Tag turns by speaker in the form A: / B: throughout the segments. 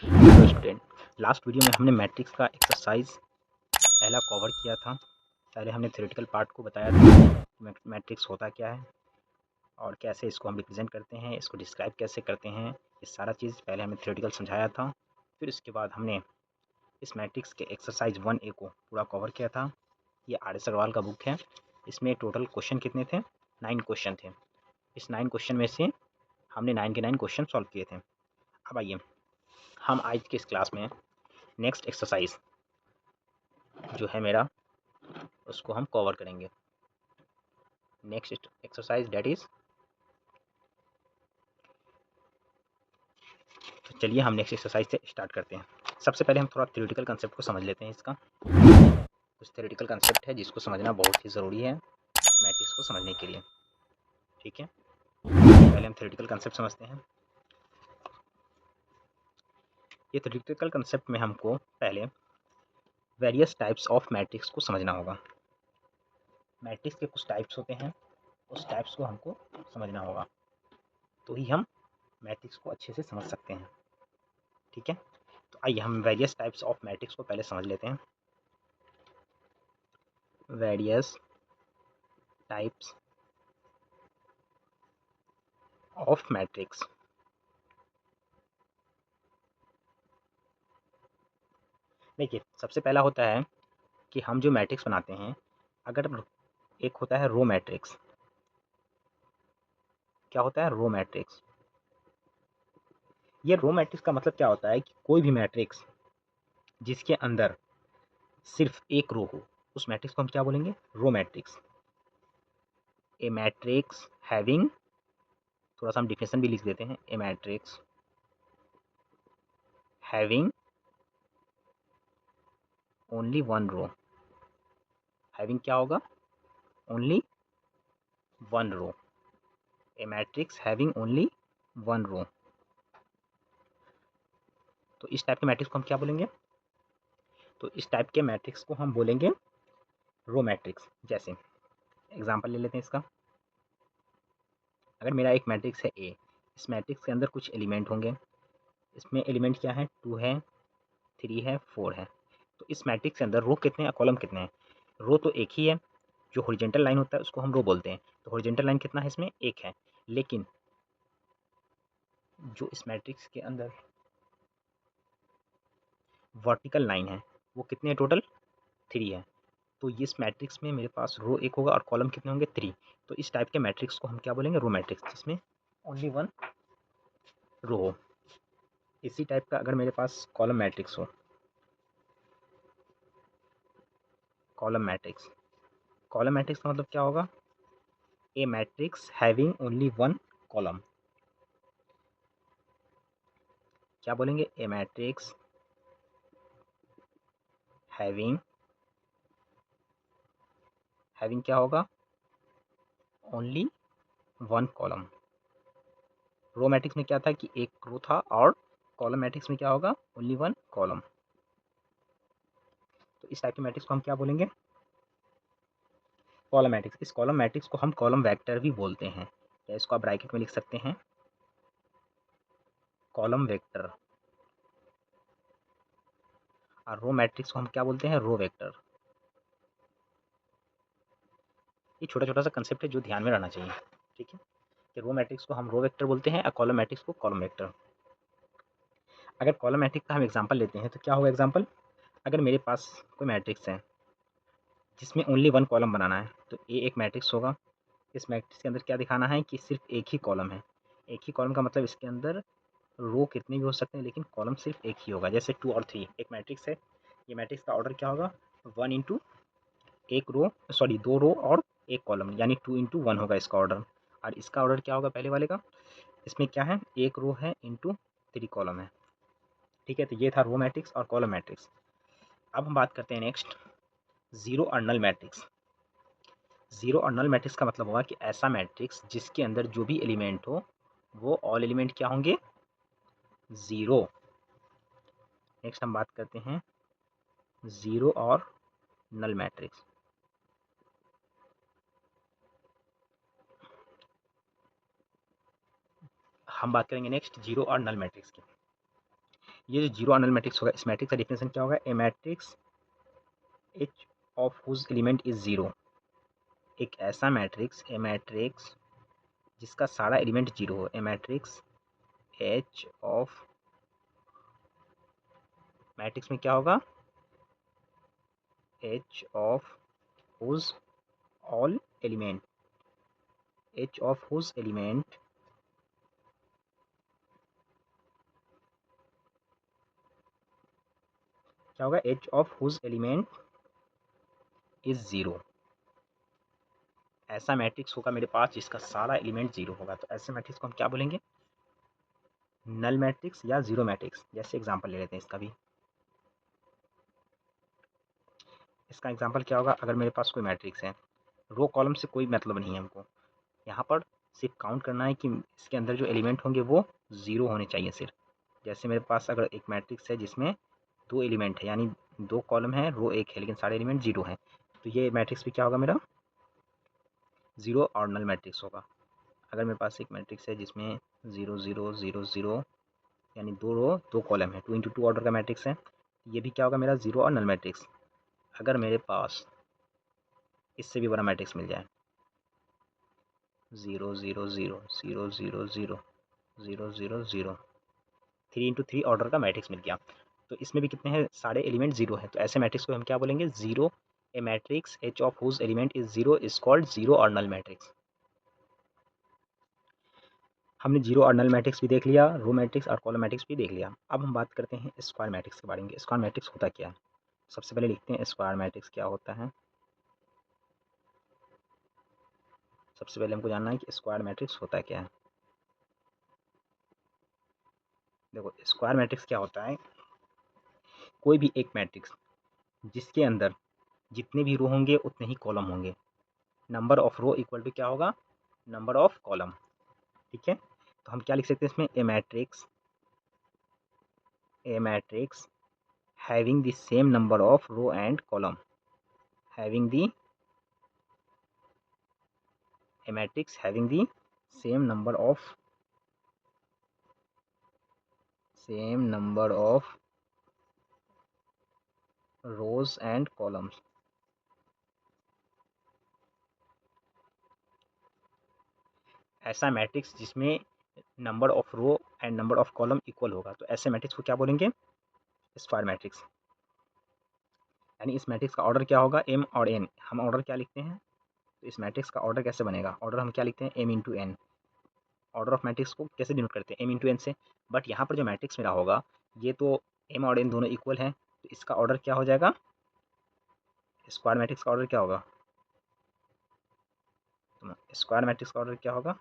A: Hello student, last video में हमने matrix का एक्सरसाइज पहला कवर किया था। पहले हमने थ्योरेटिकल पार्ट को बताया था, मैट्रिक्स होता क्या है और कैसे इसको हम रिप्रेजेंट करते हैं, इसको डिस्क्राइब कैसे करते हैं, ये सारा चीज़ पहले हमने थ्योरेटिकल समझाया था। फिर इसके बाद हमने इस मैट्रिक्स के एक्सरसाइज 1A को पूरा कवर किया था। ये RS अग्रवाल का बुक है। इसमें टोटल क्वेश्चन कितने थे? 9 क्वेश्चन थे। इस 9 क्वेश्चन में से हमने 9 के 9 क्वेश्चन सॉल्व किए थे। अब आइए हम आज के इस क्लास में नेक्स्ट एक्सरसाइज जो है मेरा, उसको हम कवर करेंगे। नेक्स्ट एक्सरसाइज डेट इज, तो चलिए हम नेक्स्ट एक्सरसाइज से स्टार्ट करते हैं। सबसे पहले हम थोड़ा थ्योरेटिकल कंसेप्ट को समझ लेते हैं। इसका कुछ थ्योरेटिकल कंसेप्ट है जिसको समझना बहुत ही ज़रूरी है मैट्रिक्स को समझने के लिए। ठीक है, पहले हम थ्योरेटिकल कंसेप्ट समझते हैं। ये थ्योरेटिकल कंसेप्ट में हमको पहले वेरियस टाइप्स ऑफ मैट्रिक्स को समझना होगा। मैट्रिक्स के कुछ टाइप्स होते हैं, उस टाइप्स को हमको समझना होगा, तो ही हम मैट्रिक्स को अच्छे से समझ सकते हैं। ठीक है, तो आइए हम वेरियस टाइप्स ऑफ मैट्रिक्स को पहले समझ लेते हैं। Various types of matrix. देखिए, सबसे पहला होता है कि हम जो मैट्रिक्स बनाते हैं, अगर एक होता है रो मैट्रिक्स। क्या होता है? Row matrix. ये रो मैट्रिक्स का मतलब क्या होता है कि कोई भी मैट्रिक्स जिसके अंदर सिर्फ एक रो हो, उस मैट्रिक्स को हम क्या बोलेंगे? Row matrix. A matrix having, थोड़ा सा हम डिफिनेशन भी लिख देते हैं, a matrix having only one row. Having क्या होगा? Only one row. A matrix having only one row. तो इस टाइप के मैट्रिक्स को हम क्या बोलेंगे? तो इस टाइप के मैट्रिक्स को हम बोलेंगे रो मैट्रिक्स। जैसे एग्जांपल ले लेते हैं इसका। अगर मेरा एक मैट्रिक्स है ए, इस मैट्रिक्स के अंदर कुछ एलिमेंट होंगे। इसमें एलिमेंट क्या है? 2 है, 3 है, 4 है। तो इस मैट्रिक्स के अंदर रो कितने हैं, कॉलम कितने हैं? रो तो एक ही है, जो हॉरिजॉन्टल लाइन होता है उसको हम रो बोलते हैं। तो हॉरिजॉन्टल लाइन कितना है इसमें? एक है। लेकिन जो इस मैट्रिक्स के अंदर वर्टिकल लाइन है, वो कितने है टोटल? 3 है। तो इस मैट्रिक्स में मेरे पास रो एक होगा और कॉलम कितने होंगे? 3। तो इस टाइप के मैट्रिक्स को हम क्या बोलेंगे? रो मैट्रिक्स, जिसमें ओनली वन रो हो। इसी टाइप का अगर मेरे पास कॉलम मैट्रिक्स हो, कॉलम मैट्रिक्स, कॉलम मैट्रिक्स का मतलब क्या होगा? A matrix having only one column. क्या बोलेंगे? ए मैट्रिक्स हैविंग, हैविंग क्या होगा? Only one column. Row matrix में क्या था कि एक रो था, और कॉलम मैट्रिक्स में क्या होगा? Only one column. तो इस टाइप के मैट्रिक्स को हम क्या बोलेंगे? Column matrix. इस कॉलम मैट्रिक्स को हम कॉलम वेक्टर भी बोलते हैं, या इसको आप ब्रैकेट में लिख सकते हैं, कॉलम वेक्टर। और रो मैट्रिक्स को हम क्या बोलते हैं? Row vector. ये छोटा छोटा सा कंसेप्ट है जो ध्यान में रहना चाहिए। ठीक है, कि रो मैट्रिक्स को हम रो वेक्टर बोलते हैं और कॉलम मैट्रिक्स को कॉलम वेक्टर। अगर कॉलम मैट्रिक्स का हम एग्जांपल लेते हैं तो क्या होगा एग्जांपल? अगर मेरे पास कोई मैट्रिक्स है जिसमें ओनली वन कॉलम बनाना है, तो ए एक मैट्रिक्स होगा। इस मैट्रिक्स के अंदर क्या दिखाना है कि सिर्फ एक ही कॉलम है। एक ही कॉलम का मतलब इसके अंदर रो कितने भी हो सकते हैं, लेकिन कॉलम सिर्फ एक ही होगा। जैसे 2 और 3 एक मैट्रिक्स है, ये मैट्रिक्स का ऑर्डर क्या होगा? 1 इंटू एक रो, सॉरी 2 रो और एक कॉलम, यानी 2 इंटू 1 होगा इसका ऑर्डर। और इसका ऑर्डर क्या होगा पहले वाले का? इसमें क्या है? एक रो है इंटू 3 कॉलम है। ठीक है, तो ये था रो मैट्रिक्स और कॉलम मैट्रिक्स। अब हम बात करते हैं नेक्स्ट, जीरो और नल मैट्रिक्स। जीरो और नल मैट्रिक्स का मतलब होगा कि ऐसा मैट्रिक्स जिसके अंदर जो भी एलिमेंट हो, वो ऑल एलिमेंट क्या होंगे? ज़ीरो। नेक्स्ट हम बात करते हैं ज़ीरो और नल मैट्रिक्स। हम बात करेंगे नेक्स्ट जीरो और नल मैट्रिक्स की। ये जो जीरो नल मैट्रिक्स होगा, इस मैट्रिक्स का डेफिनेशन क्या होगा? A matrix each of whose element is zero. एक ऐसा मैट्रिक्स, ए मैट्रिक्स जिसका सारा एलिमेंट जीरो हो, a matrix each of, matrix में क्या होगा? Each of whose all element, each of whose element क्या होगा? Each of whose element is zero. ऐसा मैट्रिक्स होगा मेरे पास जिसका सारा एलिमेंट जीरो होगा, तो ऐसे मैट्रिक्स को हम क्या बोलेंगे? नल मैट्रिक्स या जीरो मैट्रिक्स। जैसे एग्जांपल ले लेते हैं इसका भी। इसका एग्जांपल क्या होगा? अगर मेरे पास कोई मैट्रिक्स है, रो कॉलम से कोई मतलब नहीं है हमको, यहाँ पर सिर्फ काउंट करना है कि इसके अंदर जो एलिमेंट होंगे वो ज़ीरो होने चाहिए सिर्फ। जैसे मेरे पास अगर एक मैट्रिक्स है जिसमें दो एलिमेंट है, यानी दो कॉलम है, रो एक है, लेकिन सारे एलिमेंट जीरो हैं, तो ये मैट्रिक्स भी क्या होगा मेरा? ज़ीरो और नल मैट्रिक्स होगा। अगर मेरे पास एक मैट्रिक्स है जिसमें ज़ीरो ज़ीरो ज़ीरो ज़ीरो, यानी दो रो दो कॉलम है, 2 × 2 ऑर्डर का मैट्रिक्स है, ये भी क्या होगा मेरा? ज़ीरो और नल मैट्रिक्स। अगर मेरे पास इससे भी बड़ा मैट्रिक्स मिल जाए, zero zero zero zero zero zero zero zero zero, 3 × 3 order का मैट्रिक्स मिल गया, तो इसमें भी कितने हैं? सारे एलिमेंट जीरो हैं, तो ऐसे मैट्रिक्स को हम क्या बोलेंगे? Zero. A matrix each of whose element is zero is called zero और नल मैट्रिक्स। हमने जीरो और नल मैट्रिक्स भी देख लिया, रो मैट्रिक्स और कॉलम मैट्रिक्स भी देख लिया। अब हम बात करते हैं स्क्वायर मैट्रिक्स के बारे में। स्क्वायर मैट्रिक्स होता क्या है? सबसे पहले लिखते हैं स्क्वायर मैट्रिक्स क्या होता है। सबसे पहले हमको जानना है कि स्क्वायर मैट्रिक्स होता क्या है। देखो, स्क्वायर मैट्रिक्स क्या होता है? कोई भी एक मैट्रिक्स जिसके अंदर जितने भी रो होंगे उतने ही कॉलम होंगे। Number of row equal to क्या होगा? Number of column. ठीक है, तो हम क्या लिख सकते हैं इसमें? A matrix having the same number of row and column, having the a matrix having the same number of rows and columns। ऐसा मैट्रिक्स जिसमें number of row and number of column equal होगा, तो ऐसे matrix को क्या बोलेंगे? Square matrix. यानी इस मैट्रिक्स का ऑर्डर क्या होगा? एम और एन। हम ऑर्डर क्या लिखते हैं? तो इस मैट्रिक्स का ऑर्डर कैसे बनेगा? ऑर्डर हम क्या लिखते हैं? M into N. Order of matrix को कैसे डिनोट करते हैं? एम इंटू एन से। बट यहाँ पर जो मैट्रिक्स मेरा होगा, ये तो एम और एन दोनों इक्वल हैं, तो इसका ऑर्डर क्या हो जाएगा? स्क्वायर मैट्रिक्स का ऑर्डर क्या होगा? तो स्क्वायर मैट्रिक्स का ऑर्डर क्या होगा?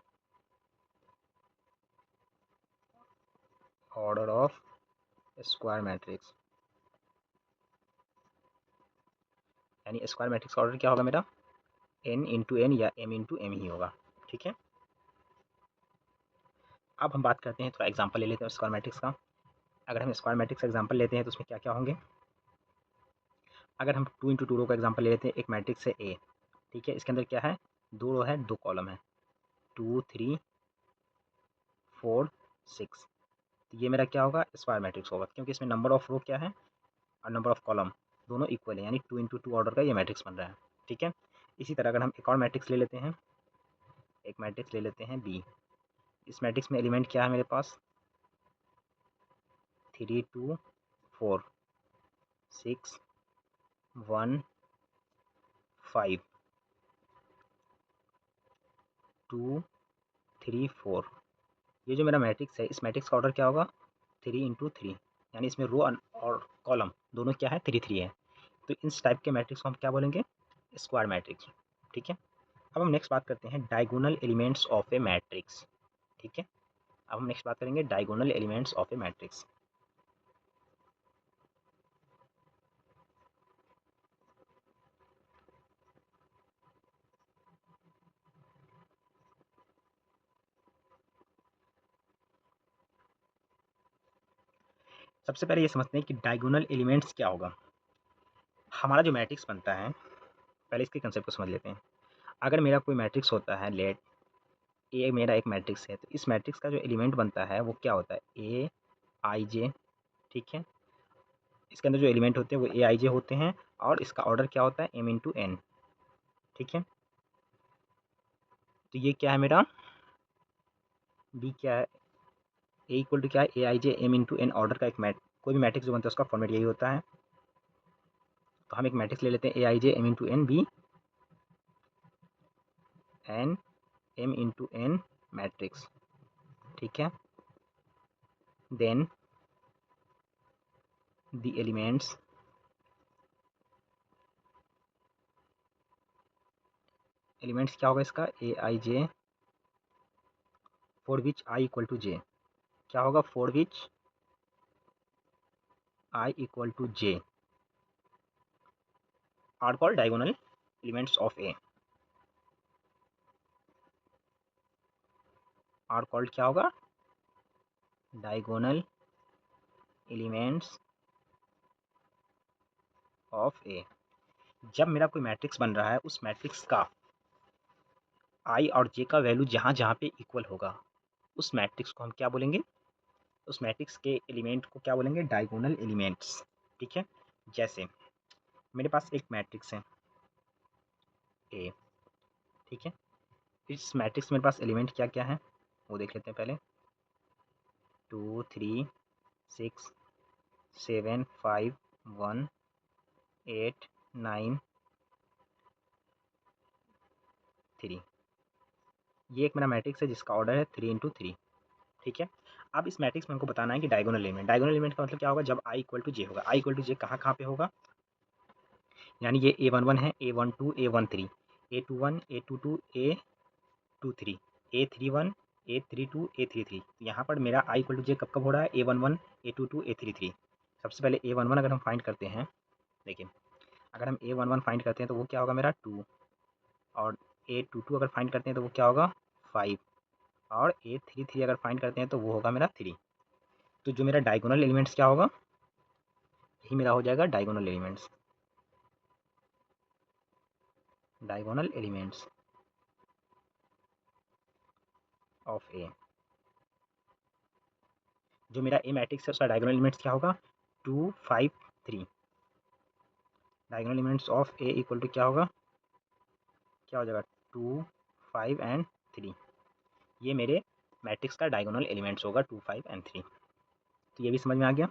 A: ऑर्डर ऑफ स्क्वायर मैट्रिक्स, यानी स्क्वायर मैट्रिक्स का ऑर्डर क्या होगा मेरा? एन इंटू एन या एम इंटू एम ही होगा। ठीक है, अब हम बात करते हैं, थोड़ा एग्जांपल ले लेते हैं स्क्वायर मैट्रिक्स का। अगर हम स्क्वायर मैट्रिक्स का एग्जांपल लेते हैं तो उसमें क्या क्या होंगे? अगर हम 2 × 2 रो का एग्जांपल ले लेते हैं, एक मैट्रिक्स है ए। ठीक है, इसके अंदर क्या है? दो रो है, दो कॉलम है, 2 3 4 6। तो ये मेरा क्या होगा? स्क्वायर मैट्रिक्स होगा, क्योंकि इसमें नंबर ऑफ रो क्या है और नंबर ऑफ कॉलम दोनों इक्वल है, यानी 2 × 2 ऑर्डर का ये मैट्रिक्स बन रहा है। ठीक है, इसी तरह अगर हम एक और मैट्रिक्स ले लेते हैं, एक मैट्रिक्स ले लेते हैं बी। इस मैट्रिक्स में एलिमेंट क्या है मेरे पास? 3 2 4 6 1 5 2 3 4। ये जो मेरा मैट्रिक्स है, इस मैट्रिक्स का ऑर्डर क्या होगा? 3 × 3, यानी इसमें रो और कॉलम दोनों क्या है? 3 3 है। तो इस टाइप के मैट्रिक्स को हम क्या बोलेंगे? Square matrix. ठीक है, अब हम नेक्स्ट बात करते हैं diagonal elements of A matrix. ठीक है, अब हम नेक्स्ट बात करेंगे diagonal elements of A matrix. सबसे पहले ये समझते हैं कि डायगोनल एलिमेंट्स क्या होगा। हमारा जो मैट्रिक्स बनता है, पहले इसके कंसेप्ट को समझ लेते हैं। अगर मेरा कोई मैट्रिक्स होता है, लेट ए मेरा एक मैट्रिक्स है, तो इस मैट्रिक्स का जो एलिमेंट बनता है वो क्या होता है? ए आई जे ठीक है। इसके अंदर जो एलिमेंट होते हैं वो ए आई जे होते हैं और इसका ऑर्डर क्या होता है m इंटू एन। ठीक है, तो ये क्या है मेरा बी क्या है, ए इक्वल टू क्या है ए i j m into N order का एक कोई भी मैट्रिक्स जो बनता है उसका फॉर्मेट यही होता है। तो हम एक मैट्रिक्स ले लेते हैं a i j m into n be an m into n matrix. ठीक है, देन द एलिमेंट्स क्या होगा इसका a i j for which i equal to j, क्या होगा for which i equal to j are called diagonal elements of a, are called क्या होगा diagonal elements of ए। जब मेरा कोई मैट्रिक्स बन रहा है उस मैट्रिक्स का आई और जे का वैल्यू जहाँ जहाँ पे इक्वल होगा उस मैट्रिक्स को हम क्या बोलेंगे, उस मैट्रिक्स के एलिमेंट को क्या बोलेंगे डायगोनल एलिमेंट्स। ठीक है, जैसे मेरे पास एक मैट्रिक्स है ए। ठीक है, इस मैट्रिक्स में मेरे पास एलिमेंट क्या क्या है वो देख लेते हैं पहले। 2 3 6 7 5 1 8 9 3, ये एक मेरा मैट्रिक्स है जिसका ऑर्डर है 3 इंटू 3। ठीक है, अब इस मैट्रिक्स में हमको बताना है कि डायगोनल एलिमेंट, डायगोनल एलिमेंट का मतलब क्या होगा जब आई इक्वल टू जे होगा। आई इक्वल टू जे कहाँ कहाँ पे होगा, यानी ये A11 है, A12 A13 A21 A22 A23 A31 A32 A33। यहाँ पर मेरा आई इक्वल टू जे कब कब हो रहा है A11 A22 A33। सबसे पहले A11 अगर हम फाइंड करते हैं, देखिए अगर हम A11 फाइंड करते हैं तो वो क्या होगा मेरा 2, और A22 अगर फाइंड करते हैं तो वो क्या होगा 5, और A33 अगर फाइंड करते हैं तो वो होगा मेरा 3। तो जो मेरा डायगोनल एलिमेंट्स क्या होगा, यही मेरा हो जाएगा diagonal elements, diagonal elements of a. जो मेरा ए मैट्रिक्स है उसका डायगोनल एलिमेंट्स क्या होगा 2 5 3। Diagonal elements of A equal to क्या होगा, क्या हो जाएगा 2 5 एंड 3। ये मेरे मैट्रिक्स का डायगोनल एलिमेंट्स होगा 2 5 एंड 3। तो ये भी समझ में आ गया।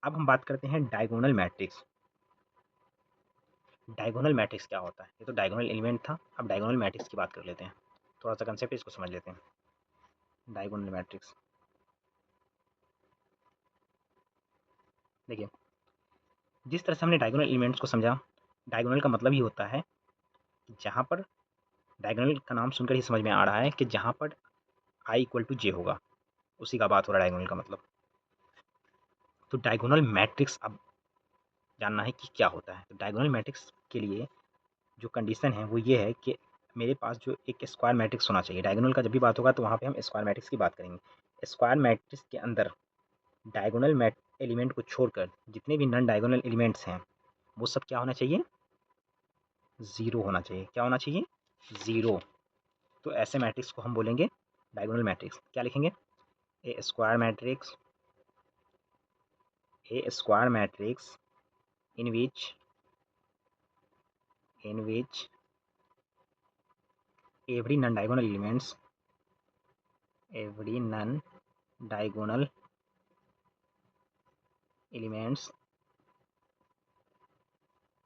A: अब हम बात करते हैं डायगोनल मैट्रिक्स। डायगोनल मैट्रिक्स क्या होता है, ये तो डायगोनल एलिमेंट था, अब डायगोनल मैट्रिक्स की बात कर लेते हैं। थोड़ा सा कंसेप्ट इसको समझ लेते हैं। डायगोनल मैट्रिक्स देखिए, जिस तरह से हमने डायगोनल एलिमेंट्स को समझा, डायगोनल का मतलब ही होता है कि जहाँ पर, डायगोनल का नाम सुनकर ही समझ में आ रहा है कि जहाँ पर आई इक्वल टू जे होगा उसी का बात हो रहा है डायगोनल का मतलब। तो डायगोनल मैट्रिक्स अब जानना है कि क्या होता है। तो डायगोनल मैट्रिक्स के लिए जो कंडीशन है वो ये है कि मेरे पास जो एक स्क्वायर मैट्रिक्स होना चाहिए। डायगोनल का जब भी बात होगा तो वहाँ पे हम स्क्वायर मैट्रिक्स की बात करेंगे। स्क्वायर मैट्रिक्स के अंदर डायगोनल एलिमेंट को छोड़कर जितने भी नॉन डायगोनल एलिमेंट्स हैं वो सब क्या होना चाहिए, ज़ीरो होना चाहिए। क्या होना चाहिए, ज़ीरो। तो ऐसे मैट्रिक्स को हम बोलेंगे डायगोनल मैट्रिक्स। क्या लिखेंगे, a square matrix, a square matrix in which every non-diagonal elements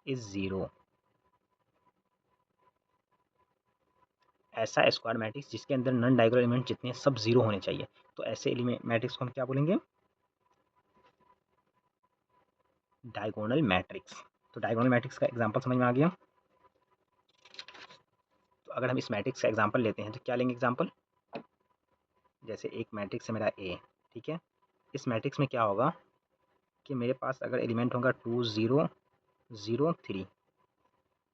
A: is zero। ऐसा स्क्वायर मैट्रिक्स जिसके अंदर नॉन डायगोनल एलिमेंट जितने सब जीरो होने चाहिए। तो ऐसे मैट्रिक्स को हम क्या बोलेंगे, डायगोनल मैट्रिक्स। तो डायगोनल मैट्रिक्स का एग्जांपल समझ में आ गया। तो अगर हम इस मैट्रिक्स का एग्जांपल लेते हैं तो क्या लेंगे एग्जांपल, जैसे एक मैट्रिक्स है मेरा ए। ठीक है, इस मैट्रिक्स में क्या होगा कि मेरे पास अगर एलिमेंट होगा 2 0 0 3,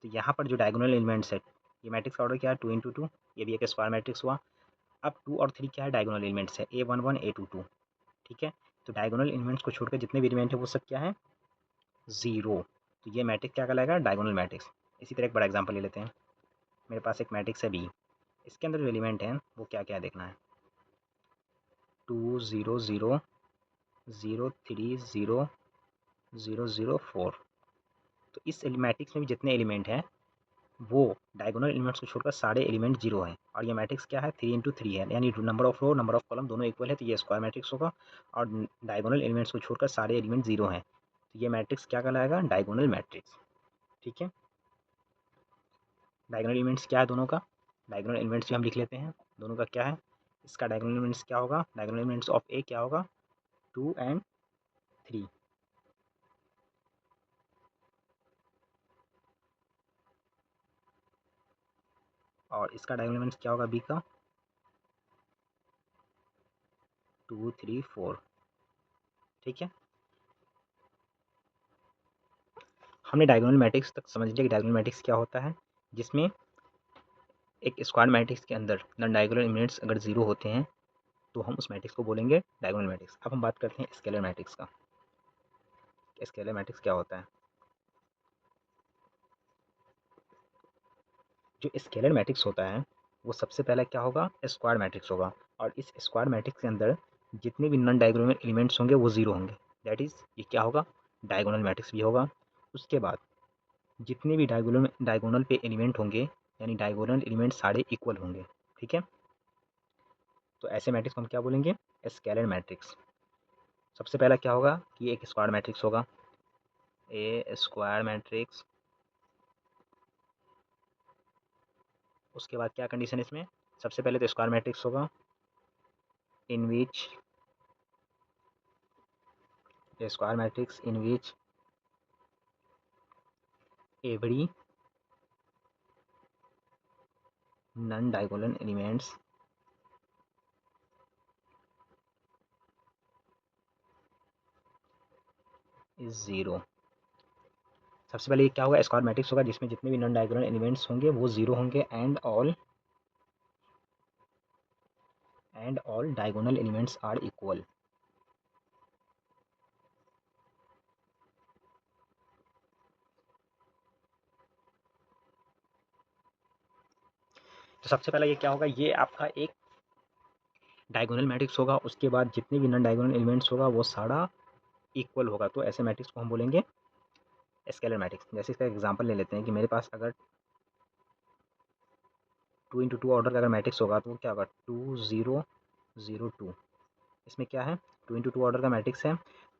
A: तो यहाँ पर जो डायगोनल एलिमेंट्स है, ये मैट्रिक्स का ऑर्डर क्या है 2 इंटू 2, ये भी एक स्क्वायर मैट्रिक्स हुआ। अब 2 और 3 क्या है डायगोनल एलिमेंट्स है A11 A22। ठीक है, तो डायगोनल एलिमेंट्स को छोड़कर जितने भी एलिमेंट है वो सब क्या है, ज़ीरो। तो ये मैट्रिक्स क्या कहलाएगा, डायगोनल मैट्रिक्स। इसी तरह एक बड़ा एग्जांपल ले लेते हैं। मेरे पास एक मैट्रिक्स है बी, इसके अंदर जो एलिमेंट हैं वो क्या क्या देखना है 2 0 0 0 3 0 0 0 4। तो इस मैट्रिक्स में भी जितने एलिमेंट हैं वो डायगोनल एलिमेंट्स को छोड़कर सारे एलिमेंट जीरो हैं। और ये मैट्रिक्स क्या है, 3 × 3 है, यानी number of row number of column दोनों इक्वल है, तो ये स्क्वायर मैट्रिक्स होगा। और डायगोनल एलिमेंट्स को छोड़कर सारे एलिमेंट जीरो हैं, तो ये मैट्रिक्स क्या कहलाएगा, डायगोनल मैट्रिक्स। ठीक है, डायगोनल एलिमेंट्स क्या है दोनों का, डायगोनल एलिमेंट्स भी हम लिख लेते हैं दोनों का क्या है। इसका डायगोनल एलिमेंट्स क्या होगा, डायगोनल एलिमेंट्स ऑफ ए क्या होगा, 2 और 3। और इसका डायगोनल एलिमेंट्स क्या होगा बी का, 2 3 4। ठीक है, हमने डायगोनल मैट्रिक्स तक समझ लिया कि डायगोनल मैट्रिक्स क्या होता है, जिसमें एक स्क्वायर मैट्रिक्स के अंदर नॉन डायगोनल एलिमेंट्स अगर जीरो होते हैं तो हम उस मैट्रिक्स को बोलेंगे डायगोनल मैट्रिक्स। अब हम बात करते हैं स्केलर मैट्रिक्स का। स्केलर मैट्रिक्स क्या होता है, जो स्केलर मैट्रिक्स होता है वो सबसे पहले क्या होगा, स्क्वायर मैट्रिक्स होगा। और इस स्क्वायर मैट्रिक्स के अंदर जितने भी नॉन डायगोनल एलिमेंट्स होंगे वो जीरो होंगे, दैट इज़ ये क्या होगा, डायगोनल मैट्रिक्स भी होगा। उसके बाद जितने भी डायगोनल पे एलिमेंट होंगे, यानी डायगोनल एलिमेंट सारे इक्वल होंगे। ठीक है, तो ऐसे मैट्रिक्स को हम क्या बोलेंगे, स्केलर मैट्रिक्स। सबसे पहला क्या होगा कि एक स्क्वायर मैट्रिक्स होगा, ए स्क्वायर मैट्रिक्स। उसके बाद क्या कंडीशन इसमें, सबसे पहले तो स्क्वायर मैट्रिक्स होगा in which square matrix in which every non diagonal elements is zero. सबसे पहले ये क्या होगा, स्क्वायर मैट्रिक्स होगा जिसमें जितने भी नॉन डायगोनल एलिमेंट्स होंगे वो जीरो होंगे, and all diagonal elements are equal. तो सबसे पहले ये क्या होगा, ये आपका एक डायगोनल मैट्रिक्स होगा। उसके बाद जितने भी नॉन डायगोनल एलिमेंट्स होगा वो सारा इक्वल होगा, तो ऐसे मैट्रिक्स को हम बोलेंगे स्केलर मैट्रिक्स। जैसे इसका एग्जांपल ले लेते हैं कि मेरे पास अगर 2 × 2 ऑर्डर का अगर मैट्रिक्स होगा तो वो क्या होगा, 2 0 0 2। इसमें क्या है, 2 × 2 ऑर्डर का मैट्रिक्स है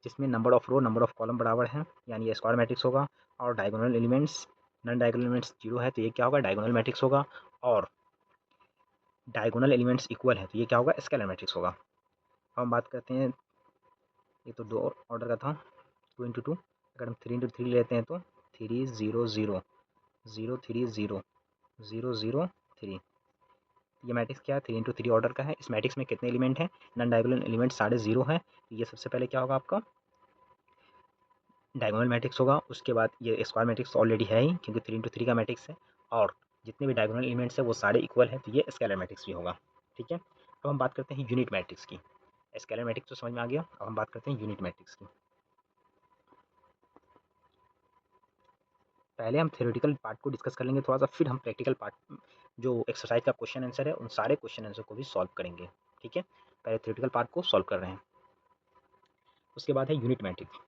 A: जिसमें number of row number of column बराबर है, यानी ये स्क्वायर मैट्रिक्स होगा। और diagonal elements non diagonal elements zero है, तो ये क्या होगा, डायगोनल मैट्रिक्स होगा। और डायगोनल एलिमेंट्स इक्वल है, तो ये क्या होगा, स्केलर मैट्रिक्स होगा। अब हम बात करते हैं, ये तो 2 ऑर्डर का था 2 × 2। अगर हम 3 × 3 लेते हैं तो 3 0 0 0 3 0 0 0 3। ये मैट्रिक्स क्या है, 3 × 3 ऑर्डर का है। इस मैट्रिक्स में कितने एलिमेंट हैं, नॉन डायगोनल एलिमेंट सारे जीरो हैं। ये सबसे पहले क्या होगा आपका डायगोनल मैट्रिक्स होगा। उसके बाद ये स्क्वायर मैट्रिक्स ऑलरेडी है ही क्योंकि 3 × 3 का मैट्रिक्स है। और जितने भी डायगोनल एलिमेंट्स हैं वो सारे इक्वल हैं, तो ये स्केलर मैट्रिक्स भी होगा। ठीक है, अब हम बात करते हैं यूनिट मैट्रिक्स की। स्केलर मैट्रिक्स तो समझ में आ गया, अब हम बात करते हैं यूनिट मैट्रिक्स की। पहले हम थ्योरेटिकल पार्ट को डिस्कस कर लेंगे थोड़ा सा, फिर हम प्रैक्टिकल पार्ट जो एक्सरसाइज का क्वेश्चन आंसर है उन सारे क्वेश्चन आंसर को भी सॉल्व करेंगे। ठीक है, पहले थ्योरेटिकल पार्ट को सॉल्व कर रहे हैं। उसके बाद है यूनिट मैट्रिक्स।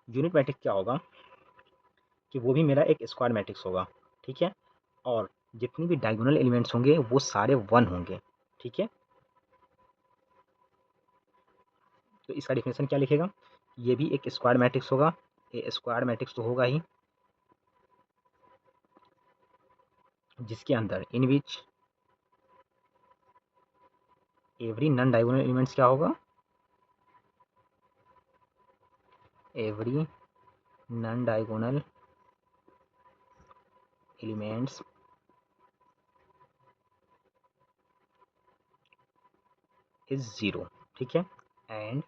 A: यूनिट मैट्रिक्स क्या होगा कि वो भी मेरा एक स्क्वायर मैट्रिक्स होगा। ठीक है, और जितनी भी डायगोनल एलिमेंट्स होंगे वो सारे 1 होंगे। ठीक है, तो इसका डिफिनेशन क्या लिखेगा, ये भी एक स्क्वायर मैट्रिक्स होगा। ये स्क्वायर मैट्रिक्स तो होगा ही, जिसके अंदर in which every non diagonal elements क्या होगा, every non diagonal elements is zero. ठीक है, एंड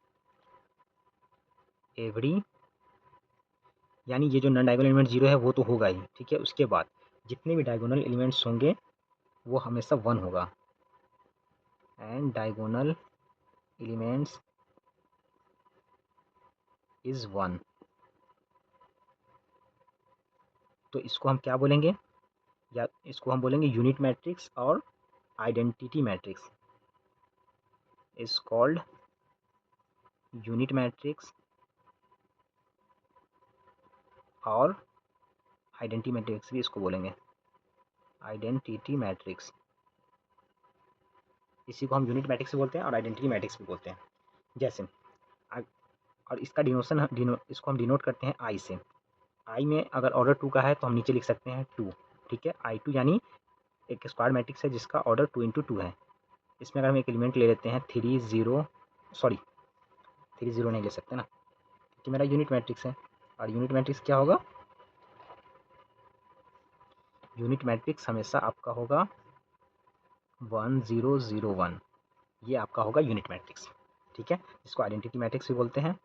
A: एवरी, यानी ये जो नॉन डायगोनल एलिमेंट जीरो है वो तो होगा ही। ठीक है, उसके बाद जितने भी डायगोनल एलिमेंट्स होंगे वो हमेशा 1 होगा, एंड डायगोनल एलिमेंट्स इज 1। तो इसको हम क्या बोलेंगे, या इसको हम बोलेंगे यूनिट मैट्रिक्स और identity matrix is called unit matrix और आइडेंटिटी मैट्रिक्स भी इसको बोलेंगे, आइडेंटिटी मैट्रिक्स। इसी को हम यूनिट मैट्रिक्स भी बोलते हैं और आइडेंटिटी मैट्रिक्स भी बोलते हैं। जैसे और इसका इसको हम डिनोट करते हैं आई से। आई में अगर ऑर्डर 2 का है तो हम नीचे लिख सकते हैं 2, ठीक है। आई 2 यानी एक स्क्वायर मैट्रिक्स है जिसका ऑर्डर 2 × 2 है। इसमें अगर हम एक एलिमेंट ले लेते हैं 3 0, सॉरी 3 0 नहीं ले सकते ना, क्योंकि मेरा यूनिट मैट्रिक्स है। और यूनिट मैट्रिक्स क्या होगा? यूनिट मैट्रिक्स हमेशा आपका होगा 1 0 0 1, ये आपका होगा यूनिट मैट्रिक्स, ठीक है, जिसको आइडेंटिटी मैट्रिक्स भी बोलते हैं।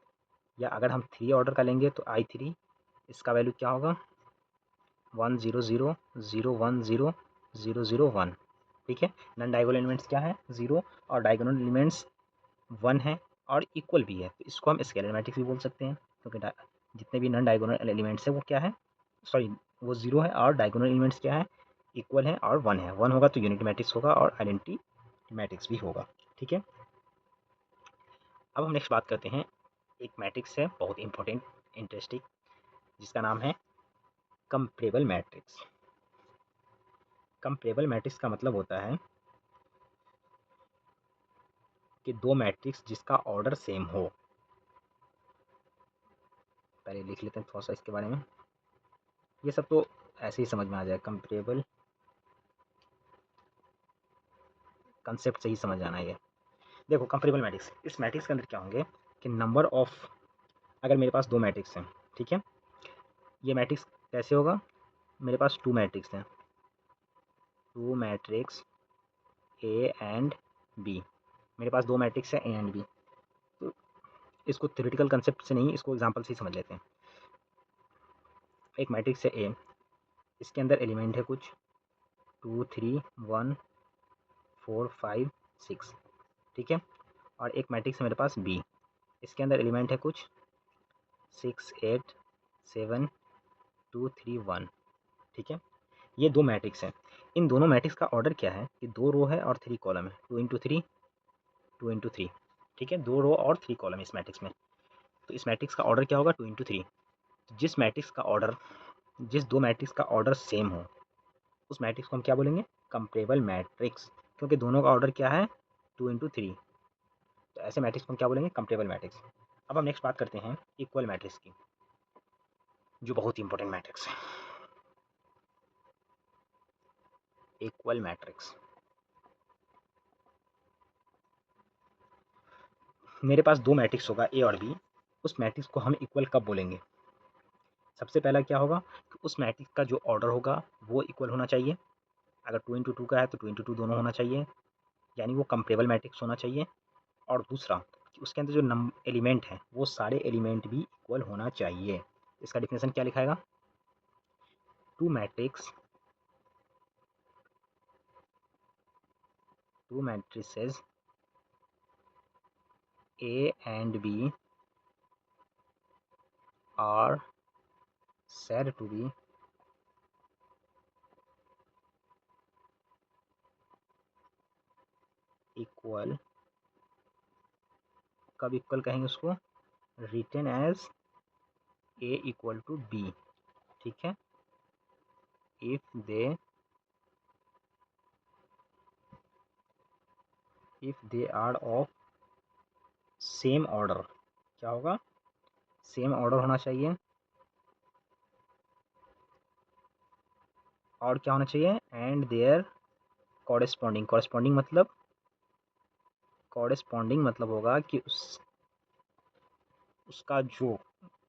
A: या अगर हम 3 ऑर्डर का लेंगे तो आई 3, इसका वैल्यू क्या होगा? 1 0 0 0 1 0 0 0 1, ठीक है। नॉन डायगोनल एलिमेंट्स क्या है? 0, और डायगोनल एलिमेंट्स 1 है और इक्वल भी है, तो इसको हम स्केलर मैट्रिक्स भी बोल सकते हैं, क्योंकि जितने भी नॉन डायगोनल एलिमेंट्स है वो क्या है, सॉरी वो 0 है, और डायगोनल एलिमेंट्स क्या है? इक्वल है और 1 है। 1 होगा तो यूनिट मैट्रिक्स होगा और आइडेंटिटी मैट्रिक्स भी होगा, ठीक है। अब हम नेक्स्ट बात करते हैं, एक मैट्रिक्स है बहुत इंपॉर्टेंट, इंटरेस्टिंग, जिसका नाम है कंपेरेबल मैट्रिक्स। कंपेरेबल मैट्रिक्स का मतलब होता है कि दो मैट्रिक्स जिसका ऑर्डर सेम हो। पहले लिख लेते हैं थोड़ा सा इसके बारे में, ये सब तो ऐसे ही समझ में आ जाए। कंपेरेबल कंसेप्ट से ही समझ आना है ये। देखो कंपेरेबल मैट्रिक्स, इस मैट्रिक्स के अंदर क्या होंगे कि नंबर ऑफ, अगर मेरे पास दो मैट्रिक्स हैं, ठीक है, ये मैट्रिक्स कैसे होगा? मेरे पास 2 मैट्रिक्स हैं, 2 मैट्रिक्स ए एंड बी, मेरे पास 2 मैट्रिक्स है ए एंड बी। तो इसको थ्योरेटिकल कंसेप्ट से नहीं, इसको एग्जांपल से ही समझ लेते हैं। एक मैट्रिक्स है ए, इसके अंदर एलिमेंट है कुछ 2 3 1 4 5 6, ठीक है। और एक मैट्रिक्स है मेरे पास बी, इसके अंदर एलिमेंट है कुछ 6 8 7 2 3 1, ठीक है। ये दो मैट्रिक्स हैं। इन दोनों मैट्रिक्स का ऑर्डर क्या है कि 2 रो है और 3 कॉलम है, 2 × 3 2 × 3, ठीक है, 2 रो और 3 कॉलम इस मैट्रिक्स में। तो इस मैट्रिक्स का ऑर्डर क्या होगा? 2 × 3। जिस मैट्रिक्स का ऑर्डर, जिस दो मैट्रिक्स का ऑर्डर सेम हो, उस मैट्रिक्स को हम क्या बोलेंगे? कंपेरेबल मैट्रिक्स, क्योंकि दोनों का ऑर्डर क्या है? 2 × 3। तो ऐसे मैट्रिक्स को हम क्या बोलेंगे? Comparable matrix. अब हम नेक्स्ट बात करते हैं इक्वल मैट्रिक्स की, जो बहुत ही इंपॉर्टेंट मैट्रिक्स है। इक्वल मैट्रिक्स, मेरे पास दो मैट्रिक्स होगा ए और बी, उस मैट्रिक्स को हम इक्वल कब बोलेंगे? सबसे पहला क्या होगा कि उस मैट्रिक्स का जो ऑर्डर होगा वो इक्वल होना चाहिए। अगर 2 × 2 का है तो 2 × 2 दोनों होना चाहिए, यानी वो कंपेरेबल मैट्रिक्स होना चाहिए। और दूसरा कि उसके अंदर जो एलिमेंट है वो सारे एलिमेंट भी इक्वल होना चाहिए। इसका डिफिनेशन क्या लिखाएगा? Two matrix, two matrices a and b are said to be equal. कब इक्वल कहेंगे उसको? Written as a equal to b, ठीक है। If they are of same order, क्या होगा? सेम ऑर्डर होना चाहिए। और क्या होना चाहिए? एंड देयर कॉरेस्पॉन्डिंग, कॉरेस्पॉन्डिंग मतलब होगा कि उसका जो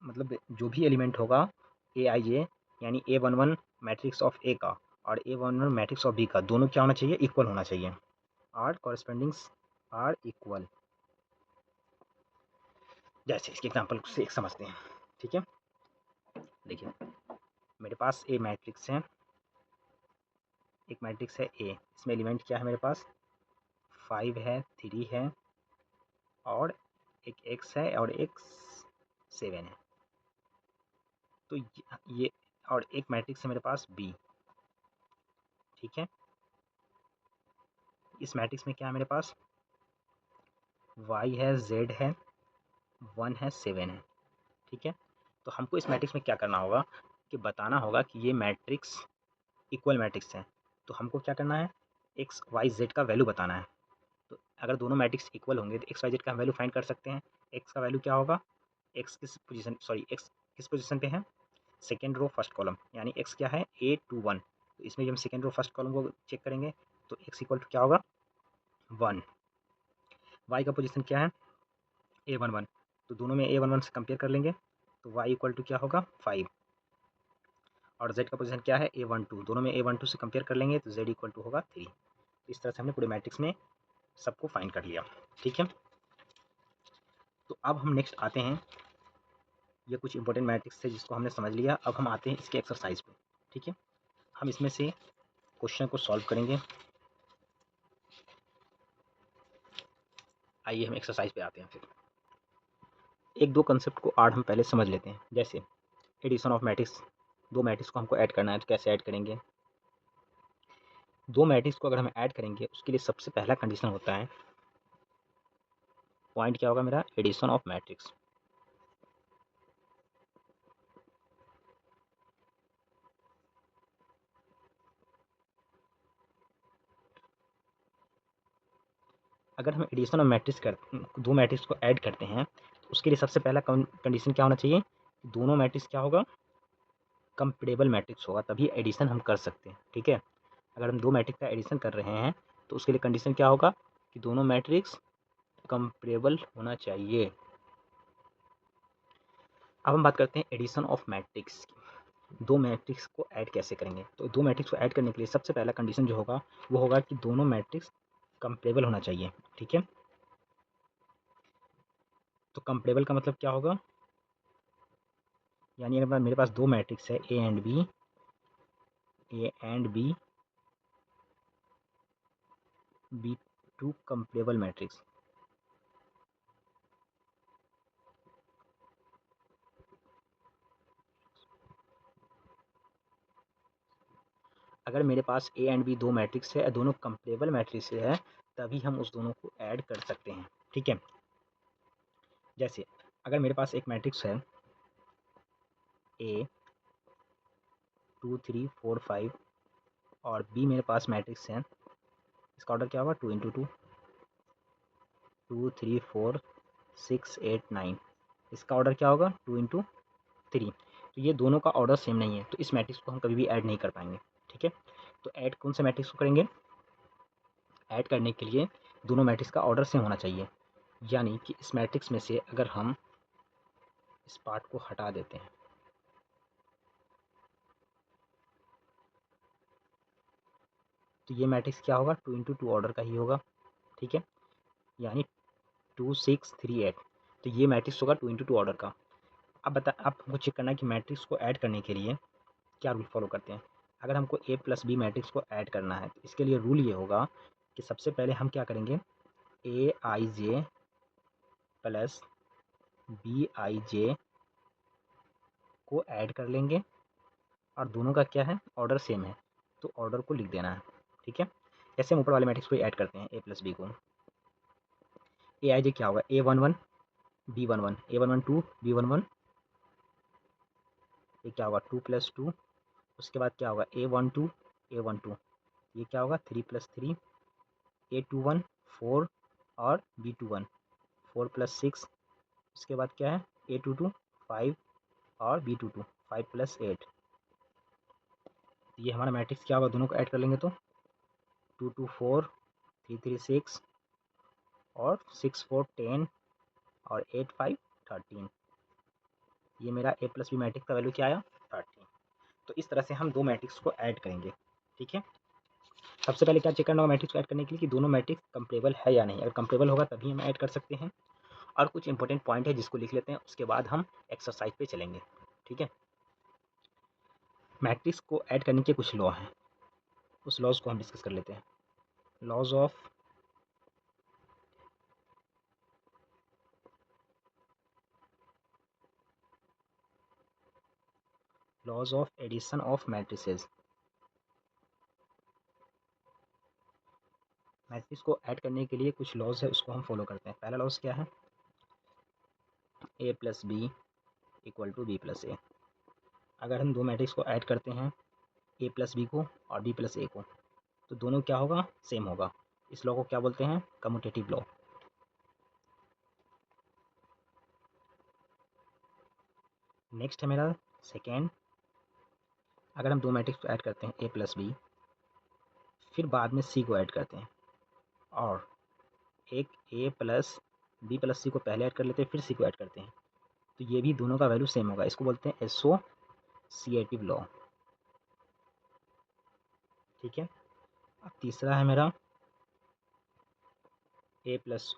A: मतलब जो भी एलिमेंट होगा ए आई जे, यानी A11 मैट्रिक्स ऑफ ए का और A11 मैट्रिक्स ऑफ बी का, दोनों क्या होना चाहिए? इक्वल होना चाहिए। Are correspondings are equal. जैसे इसके एग्जांपल से एक समझते हैं, ठीक है। देखिए मेरे पास ए मैट्रिक्स है, एक मैट्रिक्स है ए, इसमें एलिमेंट क्या है मेरे पास? 5 है, 3 है, और एक एक्स है और एक 7 है। तो ये और एक मैट्रिक्स है मेरे पास बी, ठीक है। इस मैट्रिक्स में क्या है मेरे पास? y है, z है, 1 है, 7 है, ठीक है। तो हमको इस मैट्रिक्स में क्या करना होगा कि बताना होगा कि ये मैट्रिक्स इक्वल मैट्रिक्स है। तो हमको क्या करना है, एक्स वाई जेड का वैल्यू बताना है। तो अगर दोनों मैट्रिक्स इक्वल होंगे तो एक्स वाई जेड का हम वैल्यू फाइंड कर सकते हैं। एक्स का वैल्यू क्या होगा, एक्स किस पोजीशन पे है, सेकेंड रो फर्स्ट कॉलम, यानी एक्स क्या है A21। तो इसमें जब हम सेकेंड रो फर्स्ट कॉलम को चेक करेंगे तो एक्स इक्वल टू क्या होगा 1। वाई का पोजीशन क्या है A11। तो दोनों में A11 से कंपेयर कर लेंगे तो वाई इक्वल टू क्या होगा 5। और जेड का पोजीशन क्या है A12। दोनों में A12 से कंपेयर कर लेंगे तो जेड इक्वल टू होगा 3। इस तरह से हमने पूरे मैट्रिक्स में सबको फाइंड कर लिया, ठीक है। तो अब हम नेक्स्ट आते हैं, ये कुछ इंपॉर्टेंट मैट्रिक्स थे जिसको हमने समझ लिया। अब हम आते हैं इसके एक्सरसाइज पे, ठीक है। हम इसमें से क्वेश्चन को सॉल्व करेंगे। आइए हम एक्सरसाइज पे आते हैं। फिर एक दो कंसेप्ट को आज हम पहले समझ लेते हैं, जैसे एडिशन ऑफ मैट्रिक्स। दो मैट्रिक्स को हमको ऐड करना है तो कैसे ऐड करेंगे। दो मैट्रिक्स को अगर हम ऐड करेंगे उसके लिए सबसे पहला कंडीशन होता है, पॉइंट क्या होगा मेरा, एडिशन ऑफ मैट्रिक्स। अगर हम एडिशन ऑफ मैट्रिक्स कर दो मैट्रिक्स को ऐड करते हैं तो उसके लिए सबसे पहला कंडीशन क्या होना चाहिए, दोनों मैट्रिक्स क्या होगा, कंपेरेबल मैट्रिक्स होगा, तभी एडिशन हम कर सकते हैं, ठीक है। अगर हम दो मैट्रिक्स का एडिशन कर रहे हैं तो उसके लिए कंडीशन क्या होगा कि दोनों मैट्रिक्स कंपेरेबल होना चाहिए। अब हम बात करते हैं एडिशन ऑफ मैट्रिक्स की। दो मैट्रिक्स को ऐड कैसे करेंगे, तो दो मैट्रिक्स को ऐड करने के लिए सबसे पहला कंडीशन जो होगा वो होगा कि दोनों मैट्रिक्स कंपेरेबल होना चाहिए, ठीक है। तो कंपेरेबल का मतलब क्या होगा, यानी अगर मेरे पास दो मैट्रिक्स है A and B be two comparable matrix. अगर मेरे पास ए एंड बी दो मैट्रिक्स है, दोनों कंपेरेबल मैट्रिक्स है, तभी हम उस दोनों को ऐड कर सकते हैं, ठीक है। जैसे अगर मेरे पास एक मैट्रिक्स है A2 3 4 5 और बी मेरे पास मैट्रिक्स है, इसका ऑर्डर क्या होगा 2 × 2 2 3 4 6 8 9। इसका ऑर्डर क्या होगा 2 × 3। तो ये दोनों का ऑर्डर सेम नहीं है तो इस मैट्रिक्स को हम कभी भी ऐड नहीं कर पाएंगे, ठीक है। तो ऐड कौन से मैट्रिक्स को करेंगे, ऐड करने के लिए दोनों मैट्रिक्स का ऑर्डर सेम होना चाहिए। यानी कि इस मैट्रिक्स में से अगर हम इस पार्ट को हटा देते हैं तो ये मैट्रिक्स क्या होगा 2 × 2 ऑर्डर का ही होगा, ठीक है। यानी 2 6 3 8। तो ये मैट्रिक्स होगा 2 × 2 ऑर्डर का। अब हमको चेक करना है कि मैट्रिक्स को ऐड करने के लिए क्या रूल फॉलो करते हैं। अगर हमको A+B मैट्रिक्स को ऐड करना है तो इसके लिए रूल ये होगा कि सबसे पहले हम क्या करेंगे, AIJ प्लस BIJ को ऐड कर लेंगे और दोनों का क्या है ऑर्डर सेम है तो ऑर्डर को लिख देना है, ठीक है। जैसे हम ऊपर वाले मैट्रिक्स को ऐड करते हैं A+B को, AIJ क्या होगा A11 B11 A11 2 B11, ये क्या होगा 2 + 2। उसके बाद क्या होगा A12 ये क्या होगा 3 + 3, A21 4 और B21 4 + 6। उसके बाद क्या है A22 5 और B22 5 + 8। ये हमारा मैट्रिक्स क्या होगा, दोनों को ऐड कर लेंगे तो 2 2 4 3 3 6 और 6 4 10 और 8 5 13। ये मेरा A+B मैट्रिक्स का वैल्यू क्या आया 13। तो इस तरह से हम दो मैट्रिक्स को ऐड करेंगे, ठीक है। सबसे पहले क्या चेक करना होगा मैट्रिक्स को ऐड करने के लिए कि दोनों मैट्रिक्स कंपेरेबल है या नहीं। अगर कंपेरेबल होगा तभी हम ऐड कर सकते हैं। और कुछ इंपॉर्टेंट पॉइंट है जिसको लिख लेते हैं, उसके बाद हम एक्सरसाइज पे चलेंगे, ठीक है। मैट्रिक्स को ऐड करने के कुछ लॉ हैं, उस लॉज को हम डिस्कस कर लेते हैं। Laws of addition of matrices. Matrix को ऐड करने के लिए कुछ लॉज है उसको हम फॉलो करते हैं। पहला लॉज क्या है, a plus b equal to b plus a. अगर हम दो मैट्रिक्स को ऐड करते हैं, ए प्लस बी को और बी प्लस ए को, तो दोनों क्या होगा, सेम होगा। इस लॉ को क्या बोलते हैं, कम्यूटेटिव लॉ। नेक्स्ट है मेरा सेकेंड, अगर हम दो मैट्रिक्स को ऐड करते हैं ए प्लस बी, फिर बाद में सी को ऐड करते हैं, और एक ए प्लस बी प्लस सी को पहले ऐड कर लेते हैं, फिर सी को ऐड करते हैं, तो ये भी दोनों का वैल्यू सेम होगा। इसको बोलते हैं एसोसिएटिव लॉ। ठीक है। अब तीसरा है मेरा ए प्लस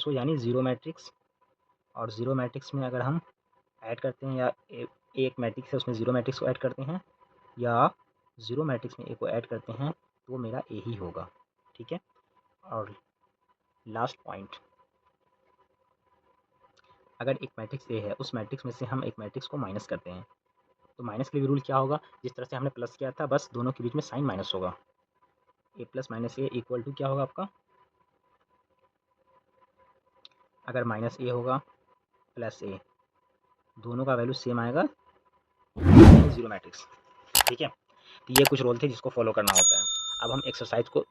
A: ओ यानी ज़ीरो मैट्रिक्स, और ज़ीरो मैट्रिक्स में अगर हम ऐड करते हैं, या एक मैट्रिक्स है उसमें ज़ीरो मैट्रिक्स को ऐड करते हैं, या ज़ीरो मैट्रिक्स में ए को ऐड करते हैं, तो वो मेरा ए ही होगा। ठीक है। और लास्ट पॉइंट, अगर एक मैट्रिक्स ए है, उस मैट्रिक्स में से हम एक मैट्रिक्स को माइनस करते हैं, तो माइनस के लिए रूल क्या होगा, जिस तरह से हमने प्लस किया था, बस दोनों के बीच में साइन माइनस होगा। A plus minus a equal to क्या होगा आपका, अगर माइनस ए होगा प्लस ए, दोनों का वैल्यू सेम आएगा, ज़ीरो मैट्रिक्स। ठीक है। तो ये कुछ रूल थे जिसको फॉलो करना होता है। अब हम एक्सरसाइज को